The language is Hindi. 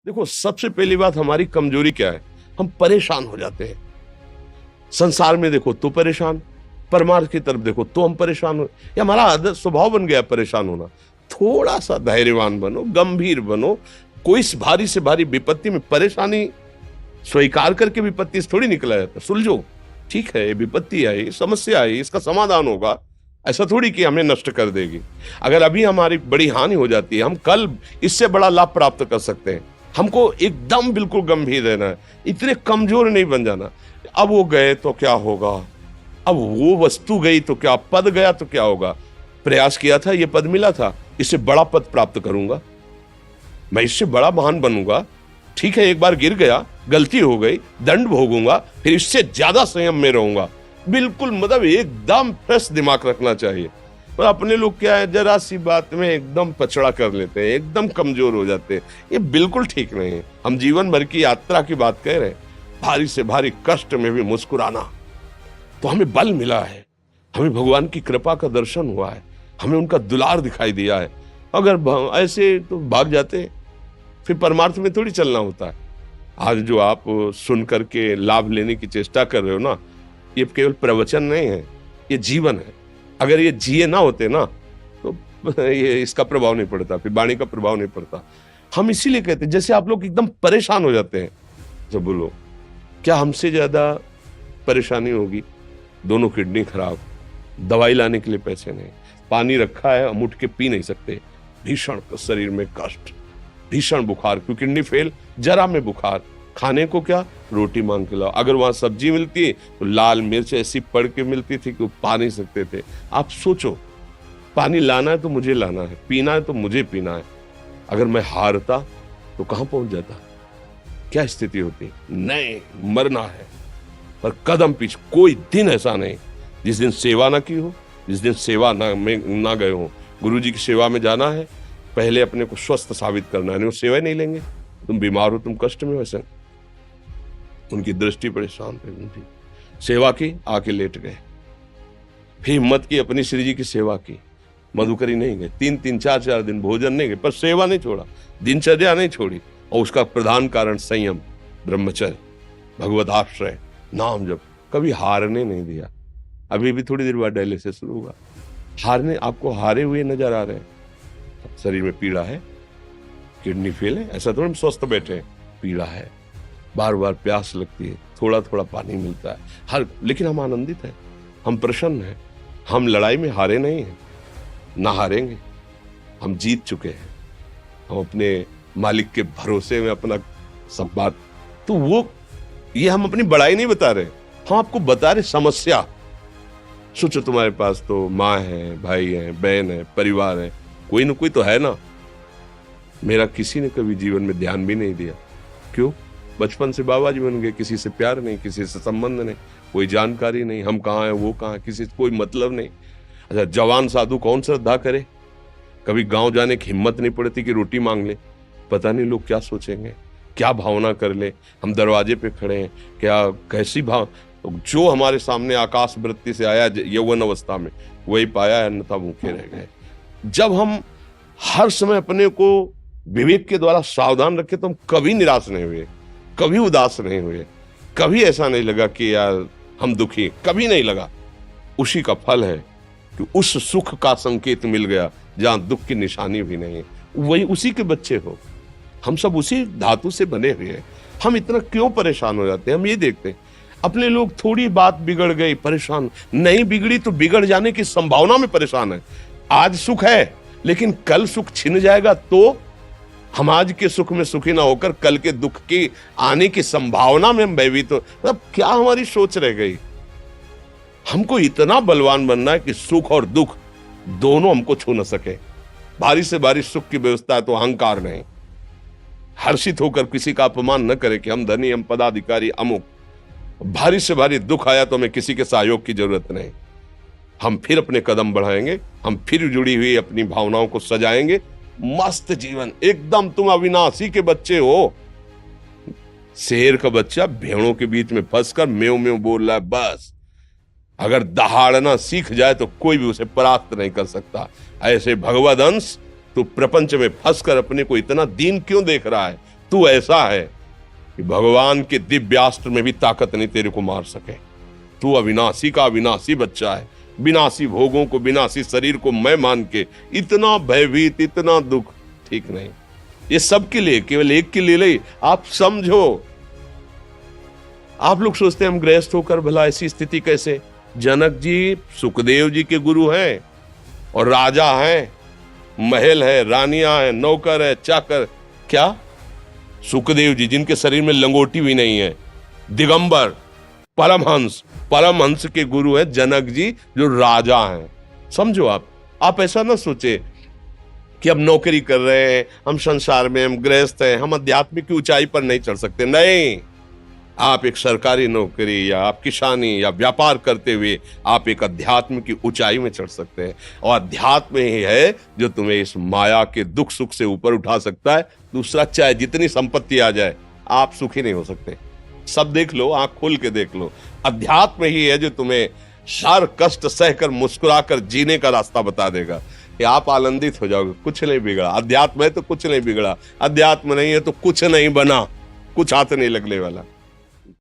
देखो, सबसे पहली बात हमारी कमजोरी क्या है? हम परेशान हो जाते हैं। संसार में देखो तो परेशान, परमार्थ की तरफ देखो तो हम परेशान हो। ये हमारा आदत स्वभाव बन गया परेशान होना। थोड़ा सा धैर्यवान बनो, गंभीर बनो। कोई इस भारी से भारी विपत्ति में परेशानी स्वीकार करके विपत्ति से थोड़ी निकला जाता। सुलझो, ठीक है, ये विपत्ति आई, समस्या आई, इसका समाधान होगा। ऐसा थोड़ी कि हमें नष्ट कर देगी। अगर अभी हमारी बड़ी हानि हो जाती है, हम कल इससे बड़ा लाभ प्राप्त कर सकते हैं। हमको एकदम बिल्कुल गंभीर रहना है, इतने कमजोर नहीं बन जाना। अब वो गए तो क्या होगा, अब वो वस्तु गई तो क्या, पद गया तो क्या होगा। प्रयास किया था, ये पद मिला था, इससे बड़ा पद प्राप्त करूंगा, मैं इससे बड़ा महान बनूंगा। ठीक है, एक बार गिर गया, गलती हो गई, दंड भोगूंगा, फिर इससे ज्यादा संयम में रहूंगा। बिल्कुल मतलब एकदम फ्रेश दिमाग रखना चाहिए। पर अपने लोग क्या है, जरा सी बात में एकदम पछड़ा कर लेते हैं, एकदम कमजोर हो जाते हैं। ये बिल्कुल ठीक नहीं है। हम जीवन भर की यात्रा की बात कह रहे हैं, भारी से भारी कष्ट में भी मुस्कुराना, तो हमें बल मिला है, हमें भगवान की कृपा का दर्शन हुआ है, हमें उनका दुलार दिखाई दिया है। अगर ऐसे तो भाग जाते, फिर परमार्थ में थोड़ी चलना होता है। आज जो आप सुन करके लाभ लेने की चेष्टा कर रहे हो ना, ये केवल प्रवचन नहीं है, ये जीवन है। अगर ये जिए ना होते ना, तो ये इसका प्रभाव नहीं पड़ता, फिर वाणी का प्रभाव नहीं पड़ता। हम इसीलिए कहते हैं, जैसे आप लोग एकदम परेशान हो जाते हैं जब बोलो, क्या हमसे ज्यादा परेशानी होगी? दोनों किडनी खराब, दवाई लाने के लिए पैसे नहीं, पानी रखा है हम उठ के पी नहीं सकते, भीषण शरीर में कष्ट, भीषण बुखार, क्योंकि किडनी फेल, जरा में बुखार, खाने को क्या, रोटी मांग के लाओ। अगर वहां सब्जी मिलती है तो लाल मिर्च ऐसी पड़ के मिलती थी कि वो पा नहीं सकते थे। आप सोचो, पानी लाना है तो मुझे लाना है, पीना है तो मुझे पीना है। अगर मैं हारता तो कहां पहुंच जाता, क्या स्थिति होती? नहीं, मरना है, पर कदम पीछे। कोई दिन ऐसा नहीं जिस दिन सेवा ना की हो, जिस दिन सेवा ना गए हो। गुरु जी की सेवा में जाना है, पहले अपने को स्वस्थ साबित करना है, नहीं वो सेवा नहीं लेंगे। तुम बीमार हो, तुम कष्ट में हो, ऐसे उनकी दृष्टि परेशान थे, उनकी सेवा की, आके लेट गए। फिर हिम्मत की, अपनी श्री जी की सेवा की, मधुकरी नहीं गए, 3-3 4-4 दिन भोजन नहीं गए, पर सेवा नहीं छोड़ा, दिनचर्या नहीं छोड़ी। और उसका प्रधान कारण संयम, ब्रह्मचर्य, भगवत आश्रय, नाम जप, कभी हारने नहीं दिया। अभी भी थोड़ी देर बाद डायलिसिस शुरू होगा, हारने, आपको हारे हुए नजर आ रहे हैं। शरीर में पीड़ा है, किडनी फेल है, ऐसा तो हम स्वस्थ बैठे हैं, पीड़ा है, बार बार प्यास लगती है, थोड़ा थोड़ा पानी मिलता है, लेकिन हम आनंदित हैं, हम प्रसन्न हैं। हम लड़ाई में हारे नहीं हैं, ना हारेंगे, हम जीत चुके हैं। हम अपने मालिक के भरोसे में अपना सब बात, तो वो, ये हम अपनी बड़ाई नहीं बता रहे, हम आपको बता रहे समस्या। सोचो, तुम्हारे पास तो माँ है, भाई है, बहन है, परिवार है, कोई ना कोई तो है ना। मेरा किसी ने कभी जीवन में ध्यान भी नहीं दिया। क्यों? बचपन से बाबा जी बन गए, किसी से प्यार नहीं, किसी से संबंध नहीं, कोई जानकारी नहीं, हम कहाँ हैं, वो कहाँ है, किसी से कोई मतलब नहीं। अच्छा, जवान साधु कौन श्रद्धा करे? कभी गांव जाने की हिम्मत नहीं पड़ती कि रोटी मांग ले, पता नहीं लोग क्या सोचेंगे, क्या भावना कर ले। हम दरवाजे पे खड़े हैं, क्या कैसी भाव, जो हमारे सामने आकाश वृत्ति से आया यौवन अवस्था में, वही पाया, अन्यथा भूखे रह गए। जब हम हर समय अपने को विवेक के द्वारा सावधान रखे, तो हम कभी निराश नहीं हुए, कभी उदास नहीं हुए, कभी ऐसा नहीं लगा कि यार हम दुखी, कभी नहीं लगा। उसी का फल है कि उस सुख का संकेत मिल गया जहां दुख की निशानी भी नहीं है। वही उसी के बच्चे हो, हम सब उसी धातु से बने हुए हैं। हम इतना क्यों परेशान हो जाते हैं? हम ये देखते हैं, अपने लोग थोड़ी बात बिगड़ गई परेशान, नहीं बिगड़ी तो बिगड़ जाने की संभावना में परेशान है। आज सुख है, लेकिन कल सुख छिन जाएगा, तो हम आज के सुख में सुखी ना होकर कल के दुख की आने की संभावना में हम भयभीत हो। मतलब क्या हमारी सोच रह गई? हमको इतना बलवान बनना है कि सुख और दुख दोनों हमको छू न सके। भारी से भारी सुख की व्यवस्था है तो अहंकार नहीं, हर्षित होकर किसी का अपमान न करे कि हम धनी, हम पदाधिकारी, अमुक। भारी से भारी दुख आया तो हमें किसी के सहयोग की जरूरत नहीं, हम फिर अपने कदम बढ़ाएंगे, हम फिर जुड़ी हुई अपनी भावनाओं को सजाएंगे। मस्त जीवन, एकदम तुम अविनाशी के बच्चे हो। शेर का बच्चा भेड़ों के बीच में फंसकर म्यों म्यों बोल रहा है, बस अगर दहाड़ना सीख जाए तो कोई भी उसे परास्त नहीं कर सकता। ऐसे भगवद अंश, तू प्रपंच में फंसकर अपने को इतना दीन क्यों देख रहा है? तू ऐसा है कि भगवान के दिव्यास्त्र में भी ताकत नहीं तेरे को मार सके। तू अविनाशी का अविनाशी बच्चा है। विनाशी भोगों को, विनाशी शरीर को मैं मान के इतना भयभीत, इतना दुख ठीक नहीं। ये सबके लिए, केवल एक के लिए नहीं। आप समझो, आप लोग सोचते हैं हम गृहस्थ होकर भला ऐसी स्थिति कैसे। जनक जी सुखदेव जी के गुरु हैं और राजा हैं, महल है, रानियां हैं, नौकर है, चाकर। क्या सुखदेव जी जिनके शरीर में लंगोटी भी नहीं है, दिगंबर, परमहंस के गुरु हैं जनक जी जो राजा हैं। समझो, आप ऐसा ना सोचे कि हम नौकरी कर रहे हैं, हम संसार में, हम गृहस्थ हैं, हम आध्यात्मिक की ऊंचाई पर नहीं चढ़ सकते। नहीं, आप एक सरकारी नौकरी या आप किसानी या व्यापार करते हुए आप एक अध्यात्म की ऊंचाई में चढ़ सकते हैं। और अध्यात्म ही है जो तुम्हें इस माया के दुख सुख से ऊपर उठा सकता है। दूसरा, चाहे जितनी संपत्ति आ जाए, आप सुखी नहीं हो सकते। सब देख लो, आंख खोल के देख लो। अध्यात्म ही है जो तुम्हें हर कष्ट सहकर मुस्कुराकर जीने का रास्ता बता देगा कि आप आनंदित हो जाओगे। कुछ नहीं बिगड़ा। अध्यात्म है तो कुछ नहीं बिगड़ा, अध्यात्म नहीं है तो कुछ नहीं बना, कुछ हाथ नहीं लगने वाला।